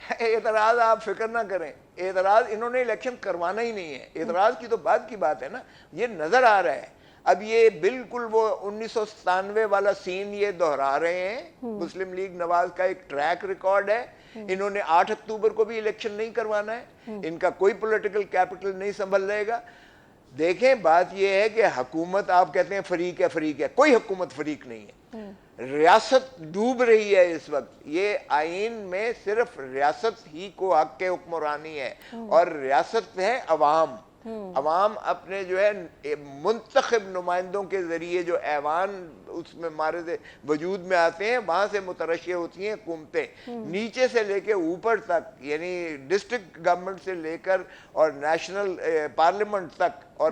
اعتراض آپ فکر نہ کریں، اعتراض انہوں نے الیکشن کروانا ہی نہیں ہے، اعتراض کی تو بعد کی بات ہے نا، یہ نظر آ رہا ہے۔ اب یہ بالکل وہ 1997 والا سین یہ دہرا رہے ہیں۔ مسلم لیگ نواز کا ایک ٹریک ریکارڈ ہے، انہوں نے 8 اکتوبر کو بھی الیکشن نہیں کروانا ہے، ان کا کوئی پولیٹیکل کیپٹل نہیں سنبھل رہے گا۔ دیکھیں بات یہ ہے کہ حکومت آپ کہتے ہیں فریق ہے، کوئی حکومت فریق نہیں ہے، ریاست ڈوب رہی ہے اس وقت۔ یہ آئین میں صرف ریاست ہی کو حق کے حکمرانی ہے، اور ریاست ہے عوام۔ عوام اپنے جو ہے منتخب نمائندوں کے ذریعے جو ایوان اس میں مارد وجود میں آتے ہیں، وہاں سے مترشح ہوتی ہیں حکومتیں، نیچے سے لے کے اوپر تک، یعنی ڈسٹرکٹ گورنمنٹ سے لے کر اور نیشنل پارلیمنٹ تک، اور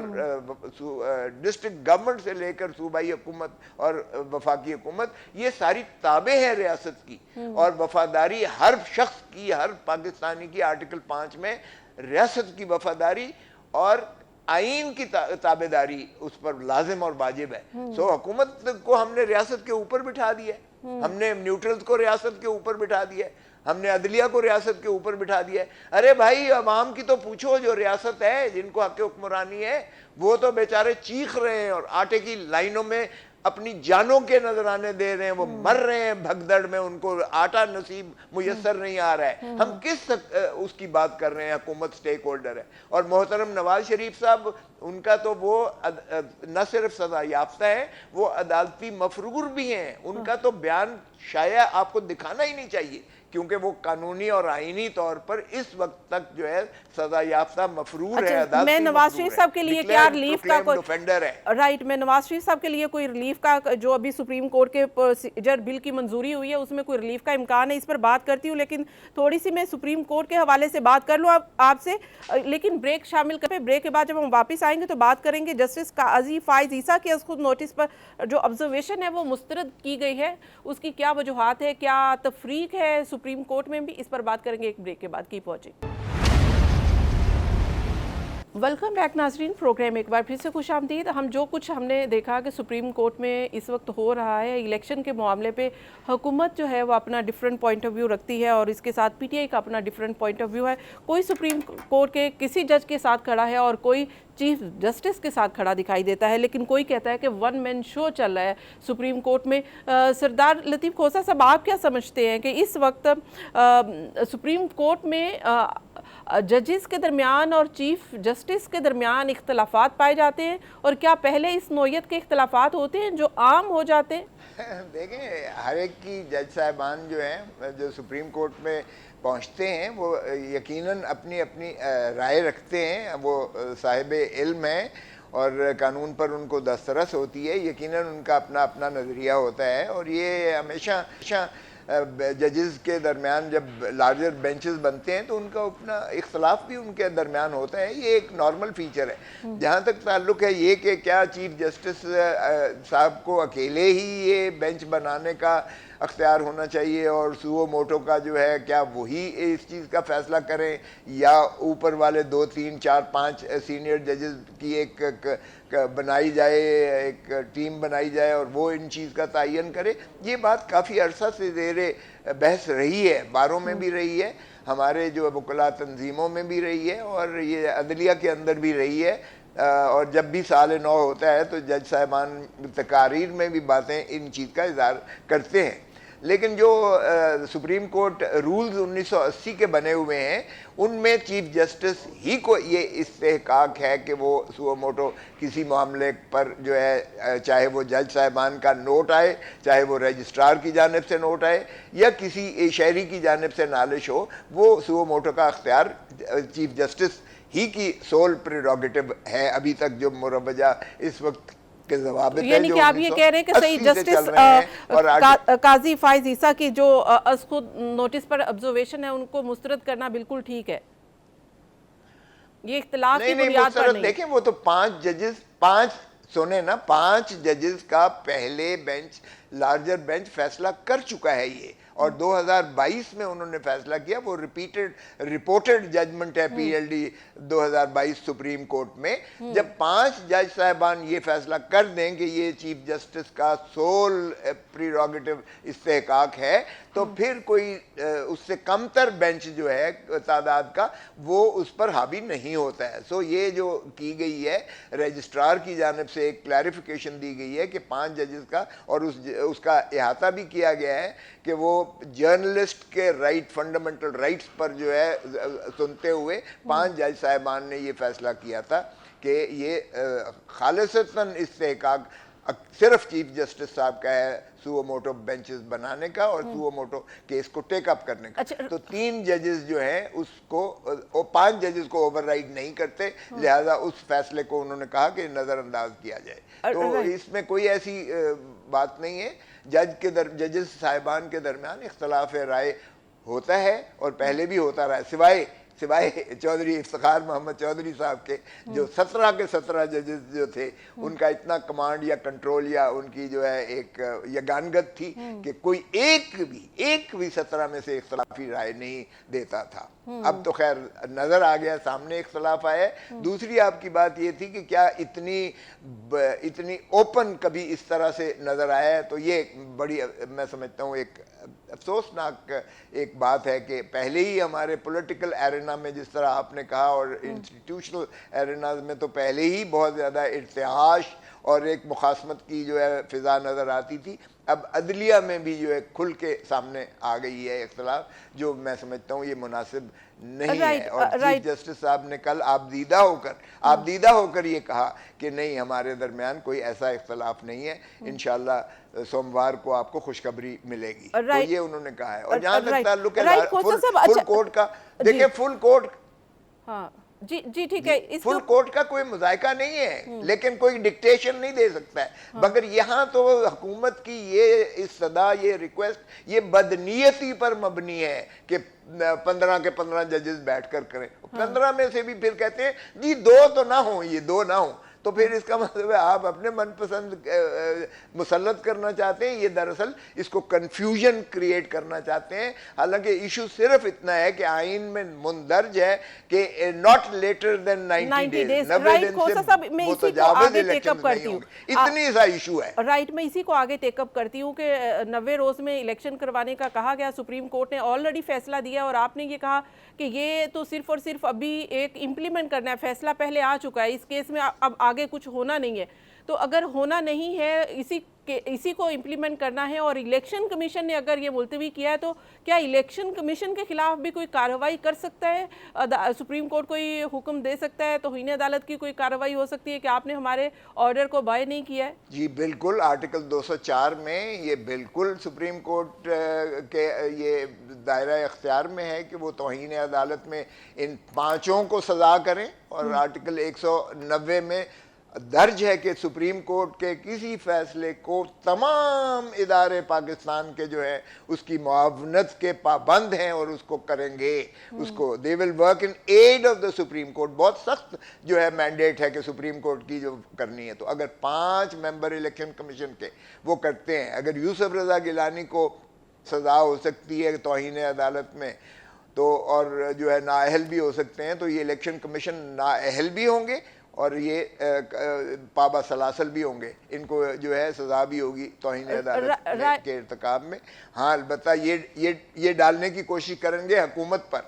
ڈسٹرکٹ گورنمنٹ سے لے کر صوبائی حکومت اور وفاقی حکومت، یہ ساری تابع ہے ریاست کی، اور وفاداری ہر شخص کی، ہر پاکستانی کی آرٹیکل 5 میں ریاست کی وفاداری اور آئین کی تابعداری اس پر لازم اور واجب ہے۔ سو حکومت کو ہم نے ریاست کے اوپر بٹھا دیا ہے، ہم نے نیوٹرلز کو ریاست کے اوپر بٹھا دیا ہے، ہم نے عدلیہ کو ریاست کے اوپر بٹھا دیا ہے۔ ارے بھائی عوام کی تو پوچھو، جو ریاست ہے جن کو حق حکمرانی ہے، وہ تو بیچارے چیخ رہے ہیں اور آٹے کی لائنوں میں اپنی جانوں کے نذرانے دے رہے ہیں، وہ مر رہے ہیں بھگدڑ میں، ان کو آٹا نصیب میسر نہیں آ رہا ہے۔ ہم کس اس کی بات کر رہے ہیں؟ حکومت سٹیک ہولڈر ہے۔ اور محترم نواز شریف صاحب، ان کا تو وہ نہ صرف سزا یافتہ ہے، وہ عدالتی مفرور بھی ہیں، ان کا تو بیان شائع آپ کو دکھانا ہی نہیں چاہیے، کیونکہ وہ قانونی اور آئینی طور پر اس وقت تک جو ہے سزا یافتا مفرور ہے، عدالتی میں نواز شریف صاحب کے لیے کیا ریلیف کا رائٹ میں نواز شریف صاحب کے لیے کوئی ریلیف کا، جو ابھی سپریم کورٹ کے پروسیجر بل کی منظوری ہوئی ہے اس میں کوئی ریلیف کا امکان ہے؟ اس پر بات کرتی ہوں، لیکن تھوڑی سی میں سپریم کورٹ کے حوالے سے بات کر لوں آپ سے، لیکن بریک شامل کریں۔ بریک کے بعد جب ہم واپس آئیں گے تو بات کریں گے جسٹس قاضی فائز عیسیٰ کے از خود نوٹس پر جو آبزرویشن ہے وہ مسترد کی گئی ہے، اس کی کیا وجوہات ہے، کیا تفریق ہے سپریم کورٹ میں بھی، اس پر بات کریں گے ایک بریک کے بعد۔ کی پہنچے ویلکم بیک ناظرین، پروگرام ایک بار پھر سے خوش آمدید۔ ہم نے دیکھا کہ سپریم کورٹ میں اس وقت ہو رہا ہے الیکشن کے معاملے پہ، حکومت جو ہے وہ اپنا ڈیفرنٹ پوائنٹ آف ویو رکھتی ہے، اور اس کے ساتھ پی ٹی آئی کا اپنا ڈیفرنٹ پوائنٹ آف ویو ہے۔ کوئی سپریم کورٹ کے کسی جج کے ساتھ کھڑا ہے اور کوئی چیف جسٹس کے ساتھ کھڑا دکھائی دیتا ہے، لیکن کوئی کہتا ہے کہ ون مین شو چل رہا ہے سپریم کورٹ میں۔ سردار لطیف کھوسہ صاحب، آپ کیا سمجھتے ہیں کہ اس وقت سپریم کورٹ میں ججز کے درمیان اور چیف جسٹس کے درمیان اختلافات پائے جاتے ہیں، اور کیا پہلے اس نوعیت کے اختلافات ہوتے ہیں جو عام ہو جاتے ہیں؟ دیکھیں، ہر ایک کی جج صاحبان جو ہیں جو سپریم کورٹ میں پہنچتے ہیں، وہ یقیناً اپنی اپنی رائے رکھتے ہیں، وہ صاحب علم ہیں اور قانون پر ان کو دسترس ہوتی ہے، یقیناً ان کا اپنا اپنا نظریہ ہوتا ہے، اور یہ ہمیشہ ججز کے درمیان جب لارجر بینچز بنتے ہیں تو ان کا اپنا اختلاف بھی ان کے درمیان ہوتا ہے، یہ ایک نارمل فیچر ہے۔ جہاں تک تعلق ہے یہ کہ کیا چیف جسٹس صاحب کو اکیلے ہی یہ بینچ بنانے کا اختیار ہونا چاہیے اور سوو موٹو کا جو ہے کیا وہی اس چیز کا فیصلہ کریں، یا اوپر والے 2 3 4 5 سینئر ججز کی ایک بنائی جائے، ایک ٹیم بنائی جائے اور وہ ان چیز کا تعین کرے؟ یہ بات کافی عرصہ سے زیر بحث رہی ہے، باروں میں بھی رہی ہے، ہمارے جو وکلاء تنظیموں میں بھی رہی ہے، اور یہ عدلیہ کے اندر بھی رہی ہے، اور جب بھی سال نو ہوتا ہے تو جج صاحبان تقاریر میں بھی باتیں ان چیز کا اظہار کرتے ہیں۔ لیکن جو سپریم کورٹ رولز 1980 کے بنے ہوئے ہیں، ان میں چیف جسٹس ہی کو یہ استحقاق ہے کہ وہ سو موٹو کسی معاملے پر جو ہے، چاہے وہ جج صاحبان کا نوٹ آئے، چاہے وہ رجسٹرار کی جانب سے نوٹ آئے، یا کسی شہری کی جانب سے نالش ہو، وہ سو موٹو کا اختیار چیف جسٹس ہی کی سول پریروگیٹو ہے ابھی تک جو مروجہ اس وقت کے ضوابط ہیں، یعنی کہ آپ یہ کہہ رہے ہیں کہ صحیح جسٹس قاضی فائز عیسیٰ کی جو از خود نوٹس پر آبزرویشن ہے ان کو مسترد کرنا بالکل ٹھیک ہے، یہ اختلاف کی بنیاد پر نہیں؟ دیکھیں وہ تو 5 ججز، 5 ججز کا پہلے بینچ، لارجر بینچ فیصلہ کر چکا ہے یہ، اور 2022 میں انہوں نے فیصلہ کیا, وہ رپورٹڈ ججمنٹ ہے PLD 2022 سپریم کورٹ میں, جب 5 جج صاحبان یہ فیصلہ کر دیں کہ یہ چیف جسٹس کا سول پریروگیٹو استحقاق ہے, تو پھر کوئی اس سے کم تر بینچ جو ہے تعداد کا وہ اس پر حاوی نہیں ہوتا ہے. سو یہ جو کی گئی ہے رجسٹرار کی جانب سے ایک کلیریفیکیشن دی گئی ہے کہ 5 ججز کا, اور اس کا احاطہ بھی کیا گیا ہے کہ وہ جرنلسٹ کے رائٹ, فنڈامنٹل رائٹس پر جو ہے سنتے ہوئے 5 جج صاحبان نے یہ فیصلہ کیا تھا کہ یہ خالصتاً استحقاق صرف چیف جسٹس صاحب کا ہے سوو موٹو بینچز بنانے کا اور سوو موٹو کیس کو ٹیک اپ کرنے کا. تو 3 ججز جو ہیں اس کو, 5 ججز کو اوور رائڈ نہیں کرتے, لہذا اس فیصلے کو انہوں نے کہا کہ نظر انداز کیا جائے. تو اس میں کوئی ایسی بات نہیں ہے. ججز صاحبان کے درمیان اختلاف رائے ہوتا ہے اور پہلے بھی ہوتا رہا ہے, سوائے چودھری افتخار محمد چودھری صاحب کے, جو 17 کے 17 ججز جو تھے ان کا اتنا کمانڈ یا کنٹرول یا ان کی جو ہے ایک یگانگت تھی کہ کوئی ایک بھی 17 میں سے اختلافی رائے نہیں دیتا تھا. اب تو خیر نظر آ گیا, سامنے اختلاف آیا. دوسری آپ کی بات یہ تھی کہ کیا اتنی اوپن کبھی اس طرح سے نظر آیا ہے, تو یہ بڑی میں سمجھتا ہوں ایک افسوسناک ایک بات ہے کہ پہلے ہی ہمارے پولیٹیکل ایرینا میں, جس طرح آپ نے کہا, اور انسٹیٹیوشنل ایریناز میں تو پہلے ہی بہت زیادہ ارتعاش اور ایک مخاصمت کی جو ہے فضا نظر آتی تھی. اب عدلیہ میں بھی جو ہے کھل کے سامنے آ گئی ہے اختلاف, جو میں سمجھتا ہوں یہ مناسب نہیں ہے. اور چیف جسٹس صاحب نے کل آبدیدہ ہو کر یہ کہا کہ نہیں, ہمارے درمیان کوئی ایسا اختلاف نہیں ہے, انشاءاللہ سوموار کو آپ کو خوشخبری ملے گی. تو یہ انہوں نے کہا ہے. اور جہاں تک تعلق ہے فل کورٹ کا, دیکھیں فل کورٹ, جی ٹھیک ہے, فل کورٹ کا کوئی مذائقہ نہیں ہے, لیکن کوئی ڈکٹیشن نہیں دے سکتا ہے. مگر یہاں تو حکومت کی یہ استدعا, یہ ریکویسٹ, یہ بدنیتی پر مبنی ہے کہ 15 کے 15 ججز بیٹھ کر کریں. 15 میں سے بھی پھر کہتے ہیں جی 2 تو نہ ہوں, یہ 2 نہ ہوں. تو پھر اس کا مطلب ہے آپ اپنے من پسند مسلط کرنا چاہتے ہیں. یہ دراصل اس کو کنفیوژن کریٹ کرنا چاہتے ہیں. حالانکہ ایشو صرف اتنا ہے کہ آئین میں مندرج ہے کہ ناٹ لیٹر دین 90 ڈیز, 90 دن سے متجاوز الیکشن نہیں ہوں گے. اتنی سا ایشو ہے. رائٹ, میں اسی کو آگے ٹیک اپ کرتی ہوں کہ 90 روز میں الیکشن کروانے کا کہا گیا. سپریم کورٹ نے آلریڈی فیصلہ دیا اور آپ نے یہ کہا کہ یہ تو صرف اور صرف ابھی ایک امپلیمنٹ کرنا ہے, فیصلہ پہلے آ چکا ہے, اس کیس میں اب آگے کچھ ہونا نہیں ہے. تو اگر ہونا نہیں ہے, اسی کو امپلیمنٹ کرنا ہے, اور الیکشن کمیشن نے اگر یہ ملتوی کیا ہے, تو کیا الیکشن کمیشن کے خلاف بھی کوئی کارروائی کر سکتا ہے؟ سپریم کورٹ کوئی حکم دے سکتا ہے, توہین عدالت کی کوئی کارروائی ہو سکتی ہے کہ آپ نے ہمارے آرڈر کو بائے نہیں کیا ہے؟ جی بالکل, آرٹیکل 204 میں یہ بالکل سپریم کورٹ کے یہ دائرہ اختیار میں ہے کہ وہ توہین عدالت میں ان 5 کو سزا کریں. اور آرٹیکل 190 میں درج ہے کہ سپریم کورٹ کے کسی فیصلے کو تمام ادارے پاکستان کے جو ہے اس کی معاونت کے پابند ہیں اور اس کو کریں گے. اس کو they will work in aid of the Supreme Court. بہت سخت جو ہے مینڈیٹ ہے کہ سپریم کورٹ کی جو کرنی ہے. تو اگر 5 ممبر الیکشن کمیشن کے وہ کرتے ہیں, اگر یوسف رضا گیلانی کو سزا ہو سکتی ہے توہین عدالت میں, تو اور جو ہے نااہل بھی ہو سکتے ہیں, تو یہ الیکشن کمیشن نااہل بھی ہوں گے اور یہ پابا سلاسل بھی ہوں گے. ان کو جو ہے سزا بھی ہوگی توہین عدالت کے ارتکاب میں. ہاں البتہ یہ ڈالنے کی کوشش کریں گے حکومت پر,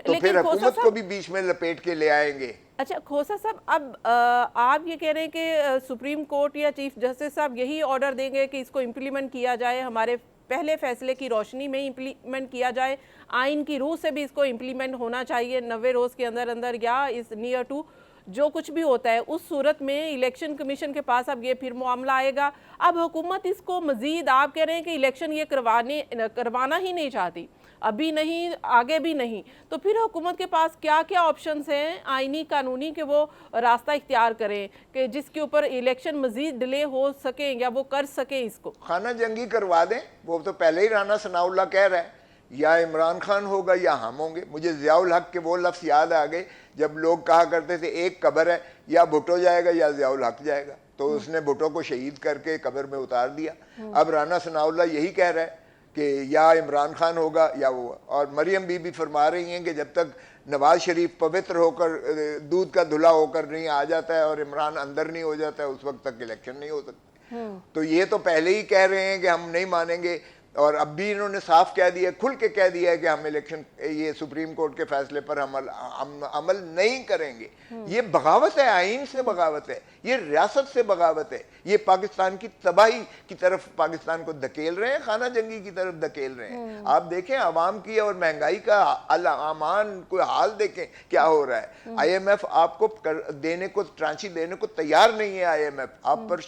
تو پھر حکومت کو بھی بیچ میں لپیٹ کے لے آئیں گے. اچھا کھوسا صاحب, اب آپ یہ کہہ رہے ہیں کہ سپریم کورٹ یا چیف جسٹس صاحب یہی آرڈر دیں گے کہ اس کو امپلیمنٹ کیا جائے, ہمارے پہلے فیصلے کی روشنی میں امپلیمنٹ کیا جائے, آئین کی روح سے بھی اس کو امپلیمنٹ ہونا چاہیے 90 روز کے اندر یا اس نیئر ٹو جو کچھ بھی ہوتا ہے. اس صورت میں الیکشن کمیشن کے پاس اب یہ پھر معاملہ آئے گا. اب حکومت اس کو مزید, آپ کہہ رہے ہیں کہ الیکشن یہ کروانا ہی نہیں چاہتی, ابھی نہیں آگے بھی نہیں, تو پھر حکومت کے پاس کیا کیا آپشنز ہیں آئینی قانونی کہ وہ راستہ اختیار کریں کہ جس کے اوپر الیکشن مزید ڈیلے ہو سکیں یا وہ کر سکیں اس کو؟ خانہ جنگی کروا دیں. وہ تو پہلے ہی رانا ثناء اللہ کہہ رہا ہے یا عمران خان ہوگا یا ہم ہوں گے. مجھے ضیاء الحق کے وہ لفظ یاد آ گئے جب لوگ کہا کرتے تھے ایک قبر ہے, یا بھٹو جائے گا یا ضیاء الحق جائے گا, تو اس نے بھٹو کو شہید کر کے قبر میں اتار دیا. اب رانا ثناء اللہ یہی کہہ رہا ہے کہ یا عمران خان ہوگا یا وہ. اور مریم بی بی فرما رہی ہیں کہ جب تک نواز شریف پوتر ہو کر دودھ کا دھلا ہو کر نہیں آ جاتا ہے اور عمران اندر نہیں ہو جاتا ہے اس وقت تک الیکشن نہیں ہو سکتی. تو یہ تو پہلے ہی کہہ رہے ہیں کہ ہم نہیں مانیں گے, اور اب بھی انہوں نے صاف کہہ دیا, کھل کے کہہ دیا ہے کہ ہم الیکشن یہ سپریم کورٹ کے فیصلے پر ہم عمل نہیں کریں گے. یہ بغاوت ہے, آئین سے بغاوت ہے, یہ ریاست سے بغاوت ہے, یہ پاکستان کی تباہی کی طرف پاکستان کو دھکیل رہے ہیں, خانہ جنگی کی طرف دھکیل رہے ہیں. آپ دیکھیں عوام کی اور مہنگائی کا الامان کوئی حال دیکھیں کیا ہو رہا ہے. آئی ایم ایف آپ کو دینے کو ترانچی دینے کو تیار نہیں ہے. آئی ایم ایف آپ پر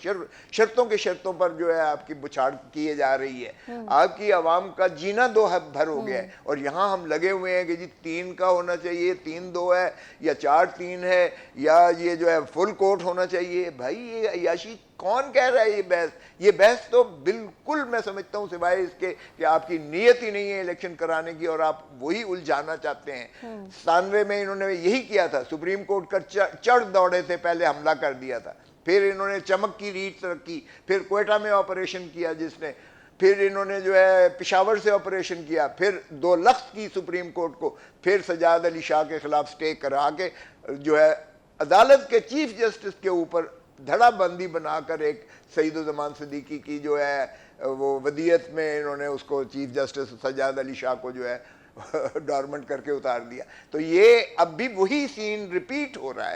شرطوں کے شرطوں پر جو ہے آپ کی بچھاڑ کیے جا رہی ہے. آپ کی عوام کا جینا دو بھر ہو گیا ہے, اور یہاں ہم لگے ہوئے ہیں کہ جی 3 کا ہونا چاہیے, 3-2 ہے یا 4-3 ہے, یا یہ جو ہے فل کورٹ ہونا چاہیے. بھائی یہ عیاشی کون کہہ رہا ہے؟ یہ بحث تو بالکل میں سمجھتا ہوں سوائے اس کے کہ آپ کی نیت ہی نہیں ہے الیکشن کرانے کی اور آپ وہی الجھانا چاہتے ہیں. 97 میں انہوں نے یہی کیا تھا, سپریم کورٹ کا چڑھ دوڑے تھے, پہلے حملہ کر دیا تھا, پھر انہوں نے چمک کی ریٹ رکھی, پھر کوئٹہ میں آپریشن کیا جس نے, پھر انہوں نے جو ہے پشاور سے آپریشن کیا, پھر 2 لخت کی سپریم کورٹ کو, پھر سجاد علی شاہ کے خلاف سٹے کرا کے جو ہے عدالت کے چیف جسٹس کے اوپر دھڑا بندی بنا کر ایک سعید الزمان صدیقی کی جو ہے وہ ودیت میں انہوں نے اس کو چیف جسٹس سجاد علی شاہ کو جو ہے ڈارمنٹ کر کے اتار دیا. تو یہ اب بھی وہی سین ریپیٹ ہو رہا ہے.